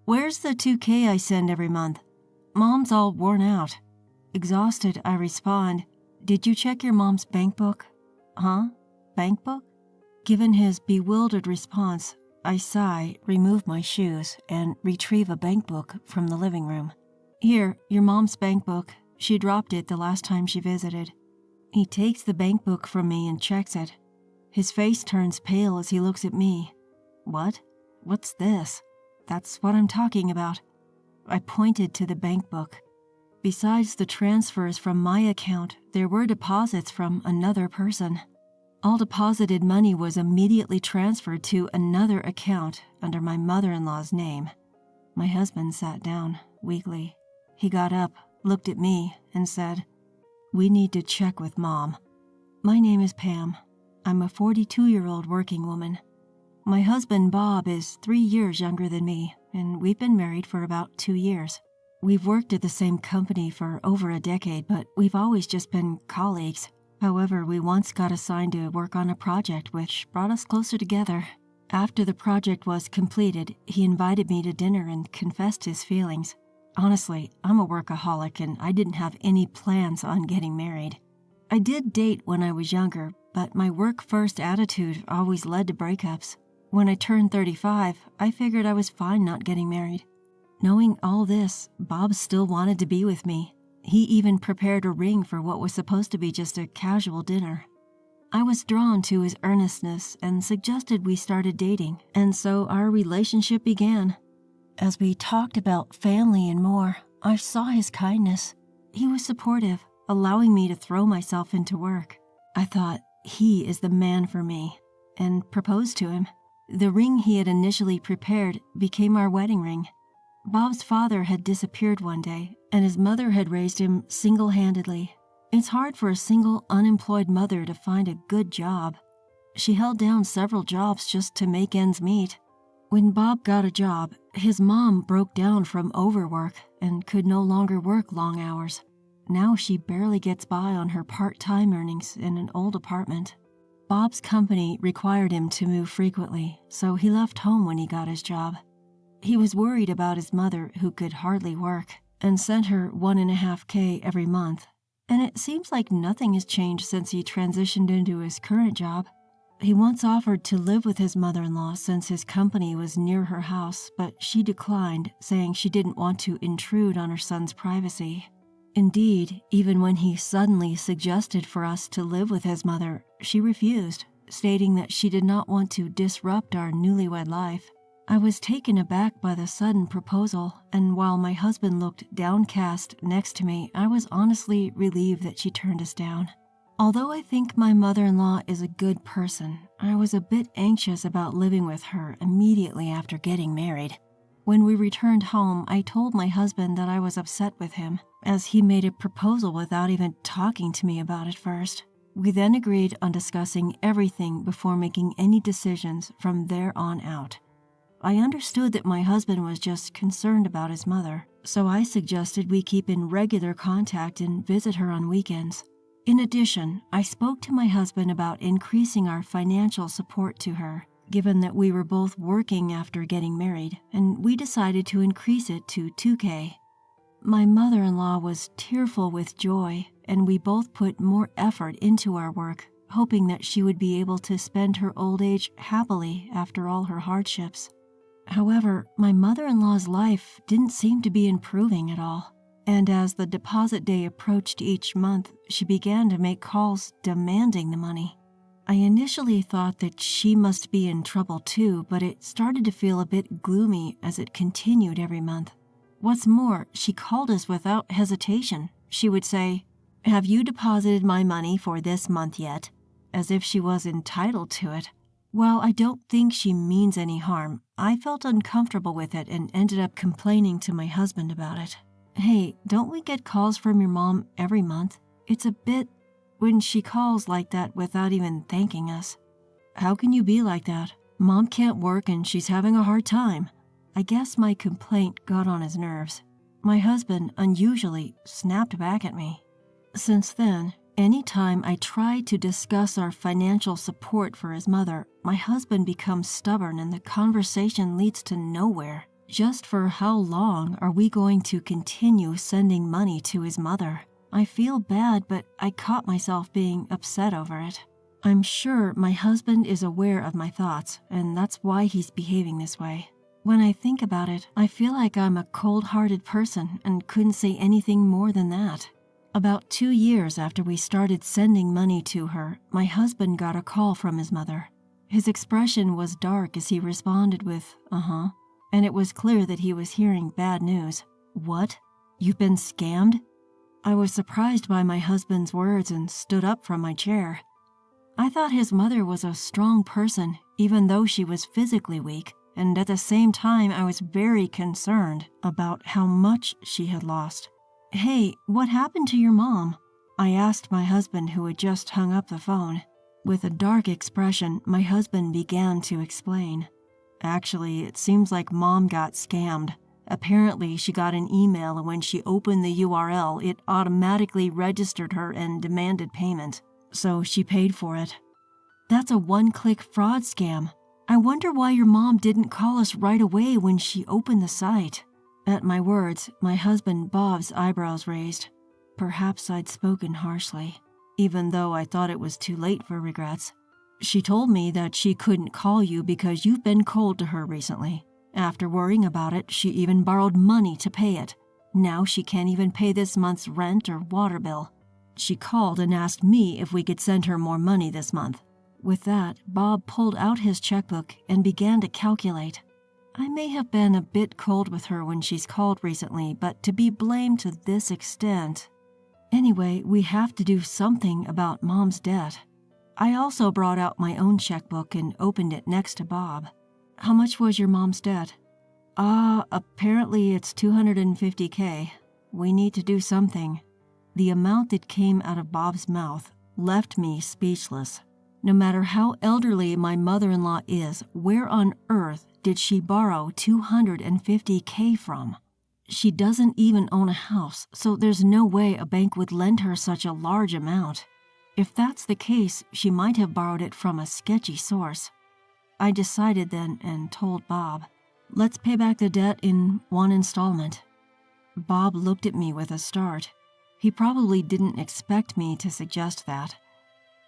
Where's the $2K I send every month? Mom's all worn out. Exhausted, I respond, Did you check your mom's bank book? Huh? Bank book? Given his bewildered response, I sigh, remove my shoes, and retrieve a bank book from the living room. Here, your mom's bank book. She dropped it the last time she visited. He takes the bank book from me and checks it. His face turns pale as he looks at me. What? What's this? That's what I'm talking about. I pointed to the bank book. Besides the transfers from my account, there were deposits from another person. All deposited money was immediately transferred to another account under my mother-in-law's name. My husband sat down, weakly. He got up, looked at me, and said, We need to check with Mom. My name is Pam. I'm a 42-year-old working woman. My husband, Bob, is 3 years younger than me, and we've been married for about 2 years. We've worked at the same company for over a decade, but we've always just been colleagues. However, we once got assigned to work on a project which brought us closer together. After the project was completed, he invited me to dinner and confessed his feelings. Honestly, I'm a workaholic and I didn't have any plans on getting married. I did date when I was younger, but my work-first attitude always led to breakups. When I turned 35, I figured I was fine not getting married. Knowing all this, Bob still wanted to be with me. He even prepared a ring for what was supposed to be just a casual dinner. I was drawn to his earnestness and suggested we started dating, and so our relationship began. As we talked about family and more, I saw his kindness. He was supportive, allowing me to throw myself into work. I thought, he is the man for me, and proposed to him. The ring he had initially prepared became our wedding ring. Bob's father had disappeared one day, and his mother had raised him single-handedly. It's hard for a single, unemployed mother to find a good job. She held down several jobs just to make ends meet. When Bob got a job, his mom broke down from overwork and could no longer work long hours. Now she barely gets by on her part-time earnings in an old apartment. Bob's company required him to move frequently, so he left home when he got his job. He was worried about his mother, who could hardly work, and sent her $1.5K every month. And it seems like nothing has changed since he transitioned into his current job. He once offered to live with his mother-in-law since his company was near her house, but she declined, saying she didn't want to intrude on her son's privacy. Indeed, even when he suddenly suggested for us to live with his mother, she refused, stating that she did not want to disrupt our newlywed life. I was taken aback by the sudden proposal, and while my husband looked downcast next to me, I was honestly relieved that she turned us down. Although I think my mother-in-law is a good person, I was a bit anxious about living with her immediately after getting married. When we returned home, I told my husband that I was upset with him, as he made a proposal without even talking to me about it first. We then agreed on discussing everything before making any decisions from there on out. I understood that my husband was just concerned about his mother, so I suggested we keep in regular contact and visit her on weekends. In addition, I spoke to my husband about increasing our financial support to her, given that we were both working after getting married, and we decided to increase it to $2K. My mother-in-law was tearful with joy, and we both put more effort into our work, hoping that she would be able to spend her old age happily after all her hardships. However, my mother-in-law's life didn't seem to be improving at all, and as the deposit day approached each month, she began to make calls demanding the money. I initially thought that she must be in trouble too, but it started to feel a bit gloomy as it continued every month. What's more, she called us without hesitation. She would say, "Have you deposited my money for this month yet?" as if she was entitled to it. While I don't think she means any harm, I felt uncomfortable with it and ended up complaining to my husband about it. "Hey, don't we get calls from your mom every month? It's a bit when she calls like that without even thanking us." "How can you be like that? Mom can't work and she's having a hard time." I guess my complaint got on his nerves. My husband unusually snapped back at me. Since then, anytime I try to discuss our financial support for his mother, my husband becomes stubborn and the conversation leads to nowhere. Just for how long are we going to continue sending money to his mother? I feel bad, but I caught myself being upset over it. I'm sure my husband is aware of my thoughts, and that's why he's behaving this way. When I think about it, I feel like I'm a cold-hearted person and couldn't say anything more than that. About 2 years after we started sending money to her, my husband got a call from his mother. His expression was dark as he responded with, "Uh-huh," and it was clear that he was hearing bad news. "What? You've been scammed?" I was surprised by my husband's words and stood up from my chair. I thought his mother was a strong person, even though she was physically weak, and at the same time I was very concerned about how much she had lost. "Hey, what happened to your mom?" I asked my husband, who had just hung up the phone. With a dark expression, my husband began to explain. "Actually, it seems like Mom got scammed. Apparently, she got an email, and when she opened the URL, it automatically registered her and demanded payment. So she paid for it." "That's a one-click fraud scam. I wonder why your mom didn't call us right away when she opened the site." At my words, my husband Bob's eyebrows raised. Perhaps I'd spoken harshly, even though I thought it was too late for regrets. "She told me that she couldn't call you because you've been cold to her recently. After worrying about it, she even borrowed money to pay it. Now she can't even pay this month's rent or water bill. She called and asked me if we could send her more money this month." With that, Bob pulled out his checkbook and began to calculate. I may have been a bit cold with her when she's called recently, but to be blamed to this extent. Anyway, we have to do something about Mom's debt. I also brought out my own checkbook and opened it next to Bob. "How much was your mom's debt?" Apparently it's $250K. We need to do something." The amount that came out of Bob's mouth left me speechless. No matter how elderly my mother-in-law is, where on earth did she borrow $250K from? She doesn't even own a house, so there's no way a bank would lend her such a large amount. If that's the case, she might have borrowed it from a sketchy source. I decided then and told Bob, "Let's pay back the debt in one installment." Bob looked at me with a start. He probably didn't expect me to suggest that.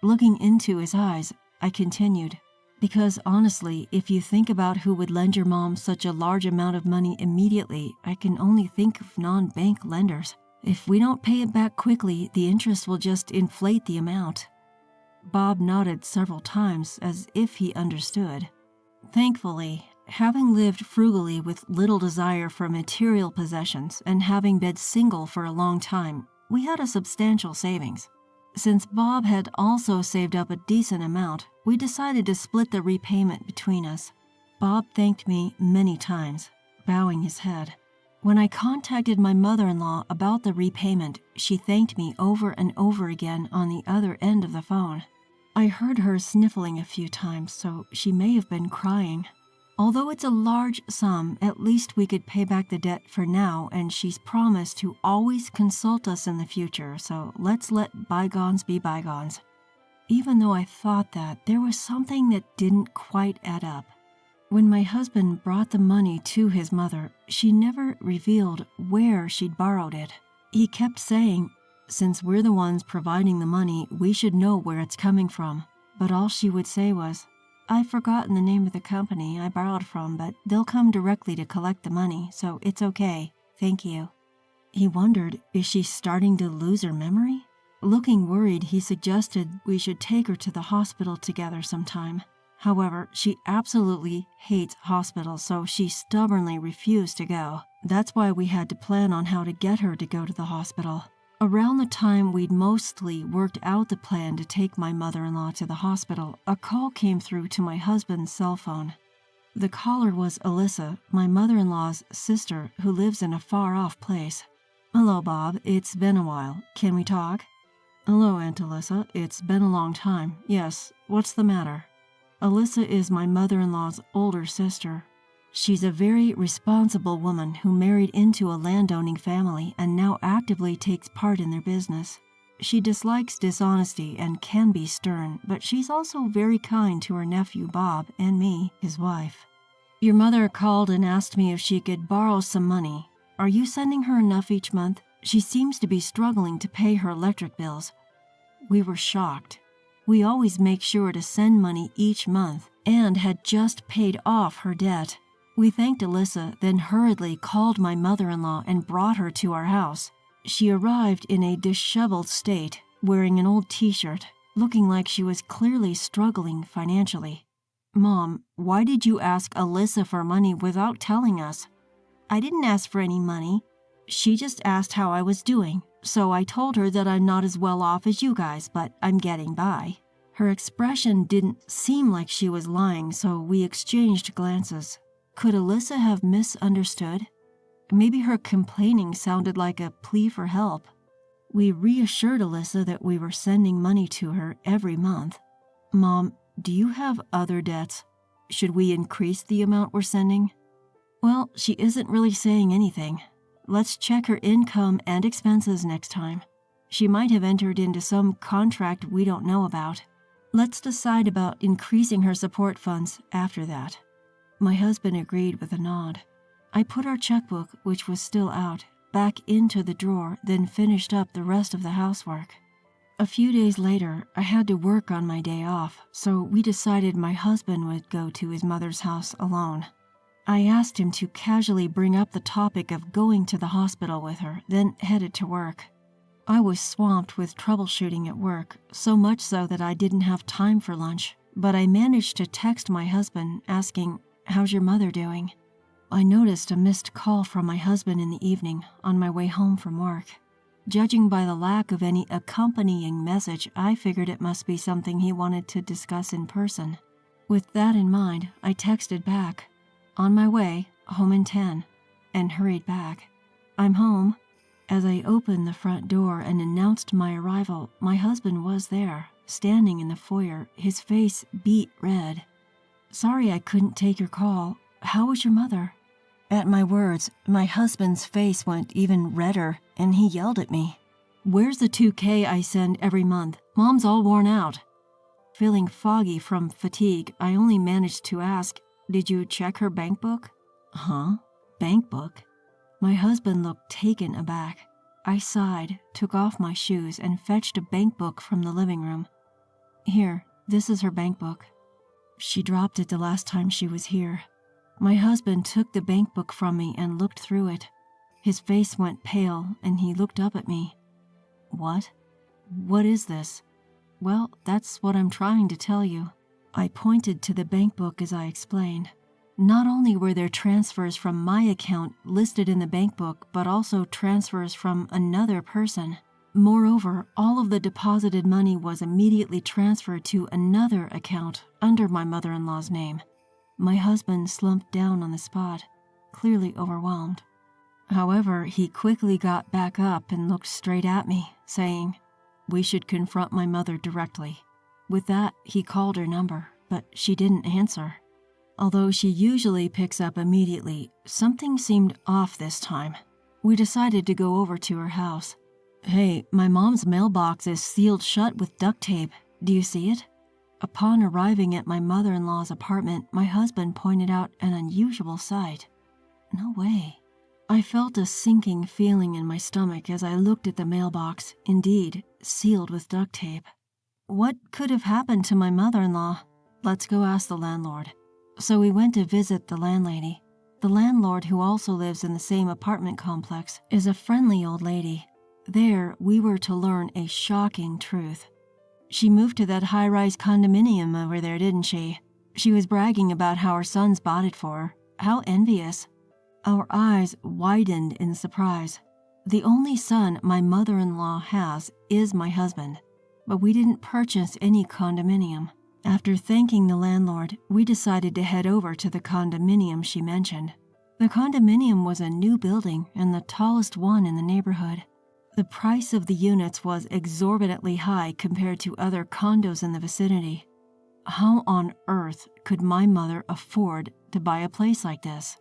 Looking into his eyes, I continued, "Because honestly, if you think about who would lend your mom such a large amount of money immediately, I can only think of non-bank lenders. If we don't pay it back quickly, the interest will just inflate the amount." Bob nodded several times as if he understood. Thankfully, having lived frugally with little desire for material possessions and having been single for a long time, we had a substantial savings. Since Bob had also saved up a decent amount, we decided to split the repayment between us. Bob thanked me many times, bowing his head. When I contacted my mother-in-law about the repayment, she thanked me over and over again on the other end of the phone. I heard her sniffling a few times, so she may have been crying. Although it's a large sum, at least we could pay back the debt for now, and she's promised to always consult us in the future, so let's let bygones be bygones. Even though I thought that, there was something that didn't quite add up. When my husband brought the money to his mother, she never revealed where she'd borrowed it. He kept saying, "Since we're the ones providing the money, we should know where it's coming from." But all she would say was, "I've forgotten the name of the company I borrowed from, but they'll come directly to collect the money, so it's okay. Thank you." He wondered, is she starting to lose her memory? Looking worried, he suggested we should take her to the hospital together sometime. However, she absolutely hates hospitals, so she stubbornly refused to go. That's why we had to plan on how to get her to go to the hospital. Around the time we'd mostly worked out the plan to take my mother-in-law to the hospital, a call came through to my husband's cell phone. The caller was Alyssa, my mother-in-law's sister, who lives in a far-off place. "Hello, Bob. It's been a while. Can we talk?" "Hello, Aunt Alyssa. It's been a long time. Yes. What's the matter?" Alyssa is my mother-in-law's older sister. She's a very responsible woman who married into a landowning family and now actively takes part in their business. She dislikes dishonesty and can be stern, but she's also very kind to her nephew Bob and me, his wife. Your mother called and asked me if she could borrow some money. Are you sending her enough each month? She seems to be struggling to pay her electric bills. We were shocked. We always make sure to send money each month and had just paid off her debt. We thanked Alyssa, then hurriedly called my mother-in-law and brought her to our house. She arrived in a disheveled state, wearing an old t-shirt, looking like she was clearly struggling financially. Mom, why did you ask Alyssa for money without telling us? I didn't ask for any money. She just asked how I was doing, so I told her that I'm not as well off as you guys, but I'm getting by. Her expression didn't seem like she was lying, so we exchanged glances. Could Alyssa have misunderstood? Maybe her complaining sounded like a plea for help. We reassured Alyssa that we were sending money to her every month. Mom, do you have other debts? Should we increase the amount we're sending? Well, she isn't really saying anything. Let's check her income and expenses next time. She might have entered into some contract we don't know about. Let's decide about increasing her support funds after that. My husband agreed with a nod. I put our checkbook, which was still out, back into the drawer, then finished up the rest of the housework. A few days later, I had to work on my day off, so we decided my husband would go to his mother's house alone. I asked him to casually bring up the topic of going to the hospital with her, then headed to work. I was swamped with troubleshooting at work, so much so that I didn't have time for lunch, but I managed to text my husband asking, "How's your mother doing?" I noticed a missed call from my husband in the evening on my way home from work. Judging by the lack of any accompanying message, I figured it must be something he wanted to discuss in person. With that in mind, I texted back, "On my way, home in 10, and hurried back. I'm home. As I opened the front door and announced my arrival, my husband was there, standing in the foyer, his face beet red. Sorry I couldn't take your call. How was your mother? At my words, my husband's face went even redder, and he yelled at me. Where's the $2,000 I send every month? Mom's all worn out. Feeling foggy from fatigue, I only managed to ask, did you check her bank book? Huh? Bank book? My husband looked taken aback. I sighed, took off my shoes, and fetched a bank book from the living room. Here, this is her bank book. She dropped it the last time she was here. My husband took the bank book from me and looked through it. His face went pale, and he looked up at me. What? What is this? Well, that's what I'm trying to tell you. I pointed to the bank book as I explained. Not only were there transfers from my account listed in the bank book, but also transfers from another person. Moreover, all of the deposited money was immediately transferred to another account under my mother-in-law's name. My husband slumped down on the spot, clearly overwhelmed. However, he quickly got back up and looked straight at me, saying, "We should confront my mother directly." With that, he called her number, but she didn't answer. Although she usually picks up immediately, something seemed off this time. We decided to go over to her house. Hey, my mom's mailbox is sealed shut with duct tape. Do you see it? Upon arriving at my mother-in-law's apartment, my husband pointed out an unusual sight. No way. I felt a sinking feeling in my stomach as I looked at the mailbox, indeed, sealed with duct tape. What could have happened to my mother-in-law? Let's go ask the landlord. So we went to visit the landlady. The landlord, who also lives in the same apartment complex, is a friendly old lady. There, we were to learn a shocking truth. She moved to that high-rise condominium over there, didn't she? She was bragging about how her sons bought it for her. How envious. Our eyes widened in surprise. The only son my mother-in-law has is my husband, but we didn't purchase any condominium. After thanking the landlord, we decided to head over to the condominium she mentioned. The condominium was a new building and the tallest one in the neighborhood. The price of the units was exorbitantly high compared to other condos in the vicinity. How on earth could my mother afford to buy a place like this?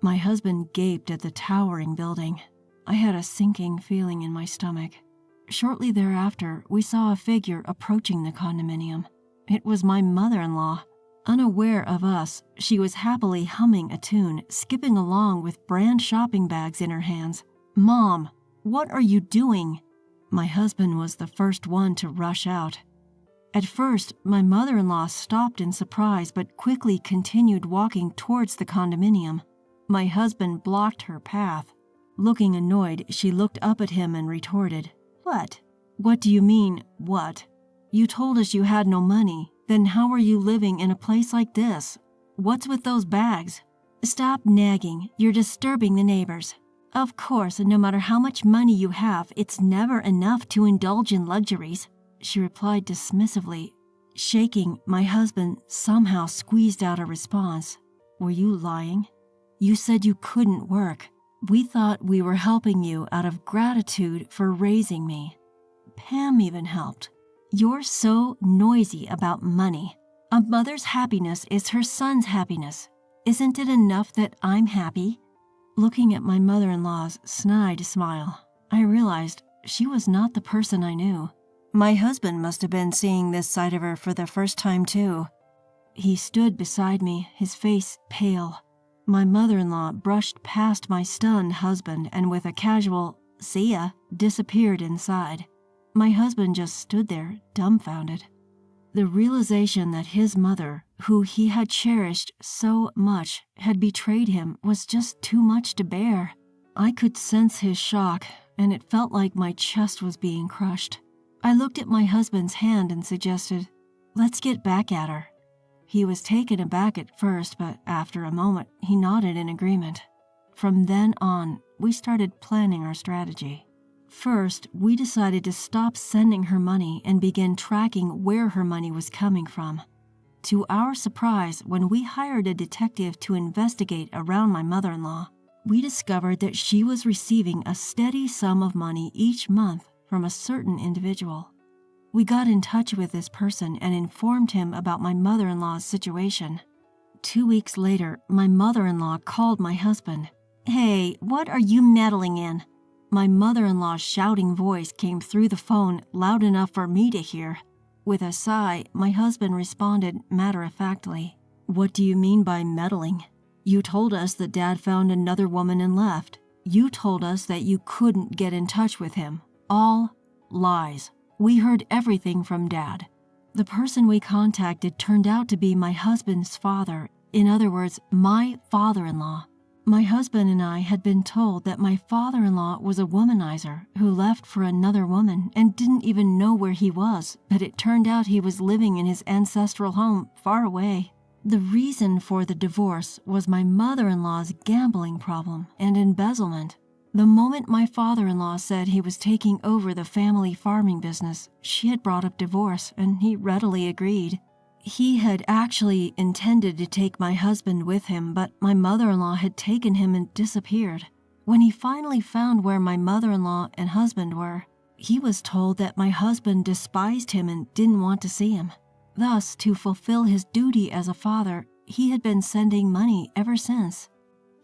My husband gaped at the towering building. I had a sinking feeling in my stomach. Shortly thereafter, we saw a figure approaching the condominium. It was my mother-in-law. Unaware of us, she was happily humming a tune, skipping along with brand shopping bags in her hands. "Mom, what are you doing?" My husband was the first one to rush out. At first, my mother-in-law stopped in surprise but quickly continued walking towards the condominium. My husband blocked her path. Looking annoyed, she looked up at him and retorted, "What? What do you mean, what? You told us you had no money. Then how are you living in a place like this? What's with those bags? Stop nagging. You're disturbing the neighbors. Of course, no matter how much money you have, it's never enough to indulge in luxuries," she replied dismissively. Shaking, my husband somehow squeezed out a response. "Were you lying? You said you couldn't work. We thought we were helping you out of gratitude for raising me. Pam even helped. You're so noisy about money. A mother's happiness is her son's happiness. Isn't it enough that I'm happy?" Looking at my mother-in-law's snide smile, I realized she was not the person I knew. My husband must have been seeing this side of her for the first time too. He stood beside me, his face pale. My mother-in-law brushed past my stunned husband and with a casual "see ya" disappeared inside. My husband just stood there, dumbfounded. The realization that his mother, who he had cherished so much, had betrayed him was just too much to bear. I could sense his shock, and it felt like my chest was being crushed. I looked at my husband's hand and suggested, "Let's get back at her." He was taken aback at first, but after a moment, he nodded in agreement. From then on, we started planning our strategy. First, we decided to stop sending her money and begin tracking where her money was coming from. To our surprise, when we hired a detective to investigate around my mother-in-law, we discovered that she was receiving a steady sum of money each month from a certain individual. We got in touch with this person and informed him about my mother-in-law's situation. 2 weeks later, my mother-in-law called my husband. "Hey, what are you meddling in?" My mother-in-law's shouting voice came through the phone loud enough for me to hear. With a sigh, my husband responded matter-of-factly, "What do you mean by meddling? You told us that Dad found another woman and left. You told us that you couldn't get in touch with him. All lies. We heard everything from Dad." The person we contacted turned out to be my husband's father, in other words, my father-in-law. My husband and I had been told that my father-in-law was a womanizer who left for another woman and didn't even know where he was, but it turned out he was living in his ancestral home far away. The reason for the divorce was my mother-in-law's gambling problem and embezzlement. The moment my father-in-law said he was taking over the family farming business, she had brought up divorce, and he readily agreed. He had actually intended to take my husband with him, but my mother-in-law had taken him and disappeared. When he finally found where my mother-in-law and husband were, he was told that my husband despised him and didn't want to see him. Thus, to fulfill his duty as a father, he had been sending money ever since.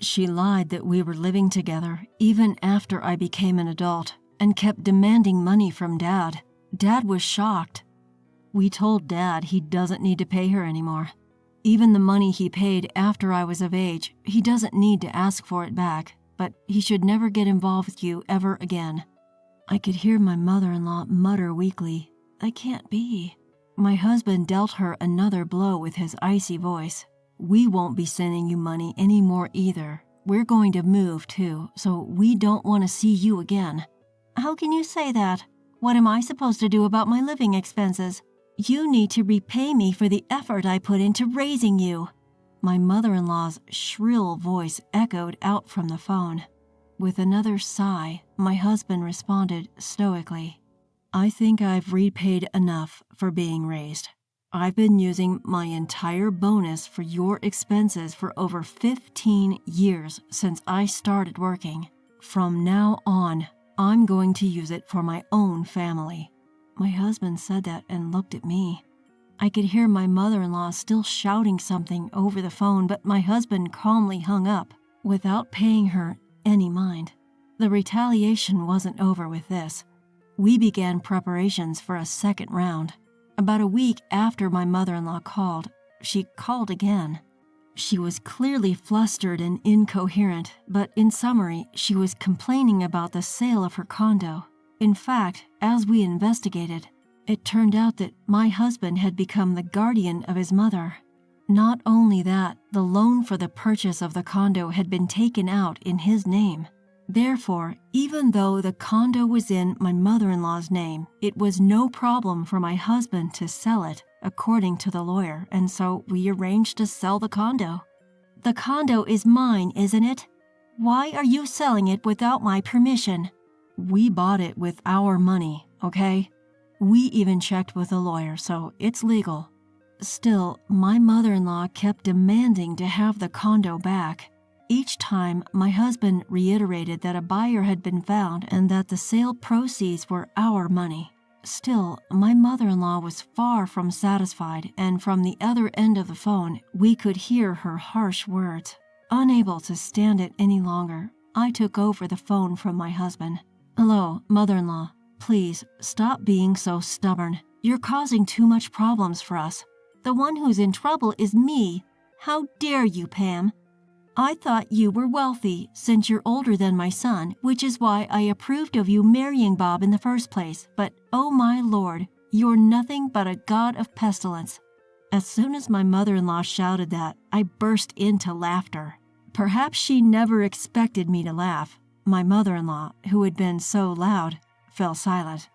She lied that we were living together, even after I became an adult, and kept demanding money from Dad. Dad was shocked. We told Dad he doesn't need to pay her anymore. Even the money he paid after I was of age, he doesn't need to ask for it back, but he should never get involved with you ever again. I could hear my mother-in-law mutter weakly, "That can't be." My husband dealt her another blow with his icy voice. "We won't be sending you money anymore either. We're going to move too, so we don't want to see you again." "How can you say that? What am I supposed to do about my living expenses? You need to repay me for the effort I put into raising you." My mother-in-law's shrill voice echoed out from the phone. With another sigh, my husband responded stoically, "I think I've repaid enough for being raised. I've been using my entire bonus for your expenses for over 15 years since I started working. From now on, I'm going to use it for my own family." My husband said that and looked at me. I could hear my mother-in-law still shouting something over the phone, but my husband calmly hung up without paying her any mind. The retaliation wasn't over with this. We began preparations for a second round. About a week after my mother-in-law called, she called again. She was clearly flustered and incoherent, but in summary, she was complaining about the sale of her condo. In fact, as we investigated, it turned out that my husband had become the guardian of his mother. Not only that, the loan for the purchase of the condo had been taken out in his name. Therefore, even though the condo was in my mother-in-law's name, it was no problem for my husband to sell it, according to the lawyer, and so we arranged to sell the condo. The condo is mine, isn't it? Why are you selling it without my permission? We bought it with our money, okay? We even checked with a lawyer, so it's legal. Still, my mother-in-law kept demanding to have the condo back. Each time, my husband reiterated that a buyer had been found and that the sale proceeds were our money. Still, my mother-in-law was far from satisfied, and from the other end of the phone, we could hear her harsh words. Unable to stand it any longer, I took over the phone from my husband. "Hello, mother-in-law. Please, stop being so stubborn. You're causing too much problems for us. The one who's in trouble is me. How dare you, Pam? I thought you were wealthy, since you're older than my son, which is why I approved of you marrying Bob in the first place. But, oh my lord, you're nothing but a god of pestilence." As soon as my mother-in-law shouted that, I burst into laughter. Perhaps she never expected me to laugh. My mother-in-law, who had been so loud, fell silent.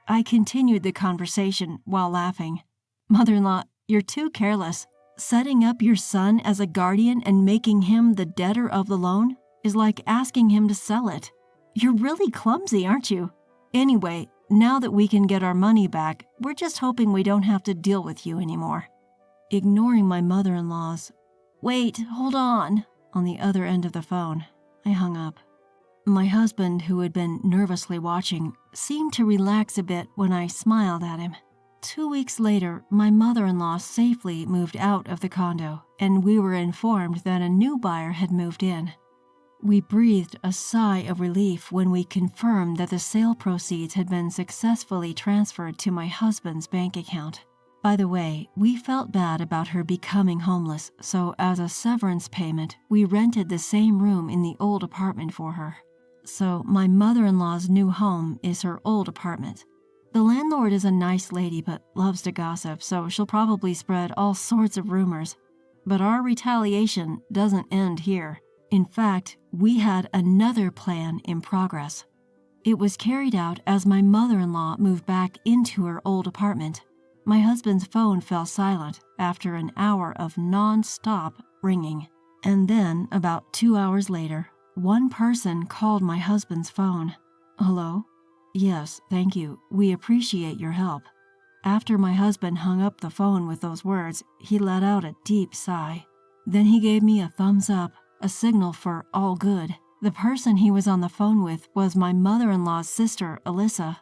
I continued the conversation while laughing. "Mother-in-law, you're too careless. Setting up your son as a guardian and making him the debtor of the loan is like asking him to sell it. You're really clumsy, aren't you? Anyway, now that we can get our money back, we're just hoping we don't have to deal with you anymore." Ignoring my mother-in-law's, "Wait, hold on," on the other end of the phone, I hung up. My husband, who had been nervously watching, seemed to relax a bit when I smiled at him. 2 weeks later, my mother-in-law safely moved out of the condo, and we were informed that a new buyer had moved in. We breathed a sigh of relief when we confirmed that the sale proceeds had been successfully transferred to my husband's bank account. By the way, we felt bad about her becoming homeless, so as a severance payment, we rented the same room in the old apartment for her. So my mother-in-law's new home is her old apartment. The landlord is a nice lady but loves to gossip, so she'll probably spread all sorts of rumors. But our retaliation doesn't end here. In fact, we had another plan in progress. It was carried out as my mother-in-law moved back into her old apartment. My husband's phone fell silent after an hour of non-stop ringing. And then, about 2 hours later, one person called my husband's phone. "Hello? Yes, thank you. We appreciate your help." After my husband hung up the phone with those words, he let out a deep sigh. Then he gave me a thumbs up, a signal for all good. The person he was on the phone with was my mother-in-law's sister, Alyssa.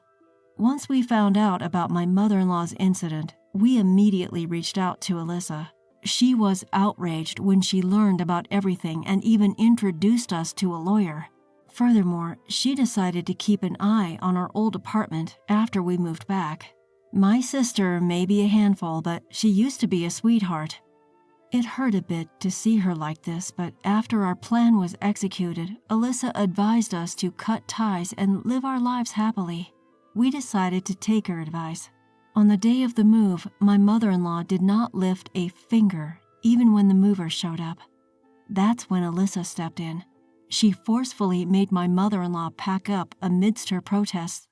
Once we found out about my mother-in-law's incident, we immediately reached out to Alyssa. She was outraged when she learned about everything and even introduced us to a lawyer. Furthermore, she decided to keep an eye on our old apartment after we moved back. My sister may be a handful, but she used to be a sweetheart. It hurt a bit to see her like this, but after our plan was executed, Alyssa advised us to cut ties and live our lives happily. We decided to take her advice. On the day of the move, my mother-in-law did not lift a finger, even when the movers showed up. That's when Alyssa stepped in. She forcefully made my mother-in-law pack up amidst her protests.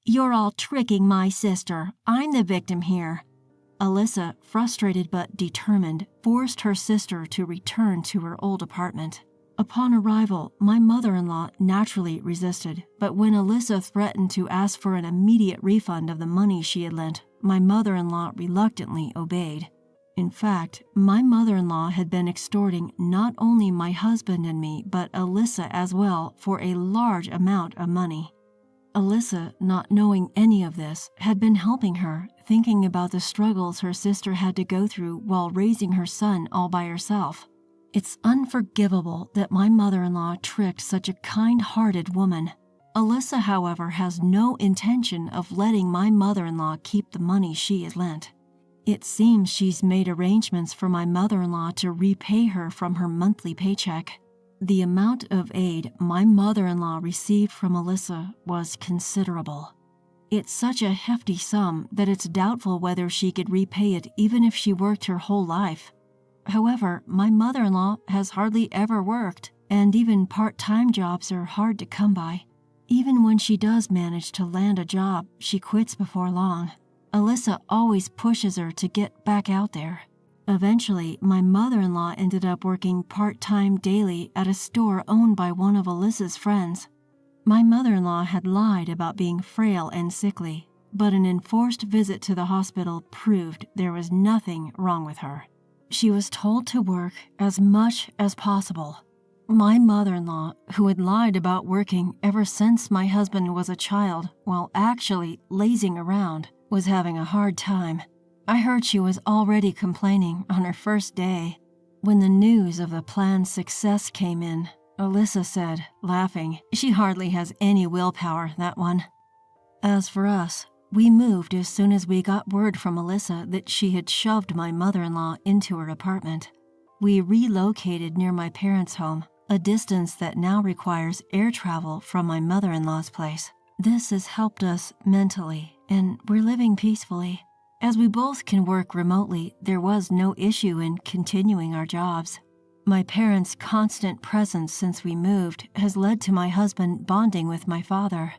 "You're all tricking my sister. I'm the victim here." Alyssa, frustrated but determined, forced her sister to return to her old apartment. Upon arrival, my mother-in-law naturally resisted, but when Alyssa threatened to ask for an immediate refund of the money she had lent, my mother-in-law reluctantly obeyed. In fact, my mother-in-law had been extorting not only my husband and me, but Alyssa as well for a large amount of money. Alyssa, not knowing any of this, had been helping her, thinking about the struggles her sister had to go through while raising her son all by herself. It's unforgivable that my mother-in-law tricked such a kind-hearted woman. Alyssa, however, has no intention of letting my mother-in-law keep the money she has lent. It seems she's made arrangements for my mother-in-law to repay her from her monthly paycheck. The amount of aid my mother-in-law received from Alyssa was considerable. It's such a hefty sum that it's doubtful whether she could repay it even if she worked her whole life. However, my mother-in-law has hardly ever worked, and even part-time jobs are hard to come by. Even when she does manage to land a job, she quits before long. Alyssa always pushes her to get back out there. Eventually, my mother-in-law ended up working part-time daily at a store owned by one of Alyssa's friends. My mother-in-law had lied about being frail and sickly, but an enforced visit to the hospital proved there was nothing wrong with her. She was told to work as much as possible. My mother-in-law, who had lied about working ever since my husband was a child while actually lazing around, was having a hard time. I heard she was already complaining on her first day. When the news of the plan's success came in, Alyssa said, laughing, "She hardly has any willpower, that one." As for us, we moved as soon as we got word from Alyssa that she had shoved my mother-in-law into her apartment. We relocated near my parents' home, a distance that now requires air travel from my mother-in-law's place. This has helped us mentally, and we're living peacefully. As we both can work remotely, there was no issue in continuing our jobs. My parents' constant presence since we moved has led to my husband bonding with my father.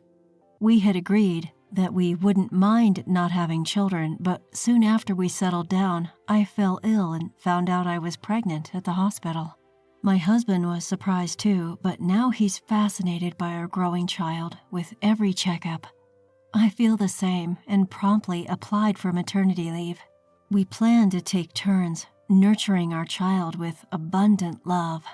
We had agreed that we wouldn't mind not having children, but soon after we settled down, I fell ill and found out I was pregnant at the hospital. My husband was surprised too, but now he's fascinated by our growing child with every checkup. I feel the same and promptly applied for maternity leave. We plan to take turns nurturing our child with abundant love.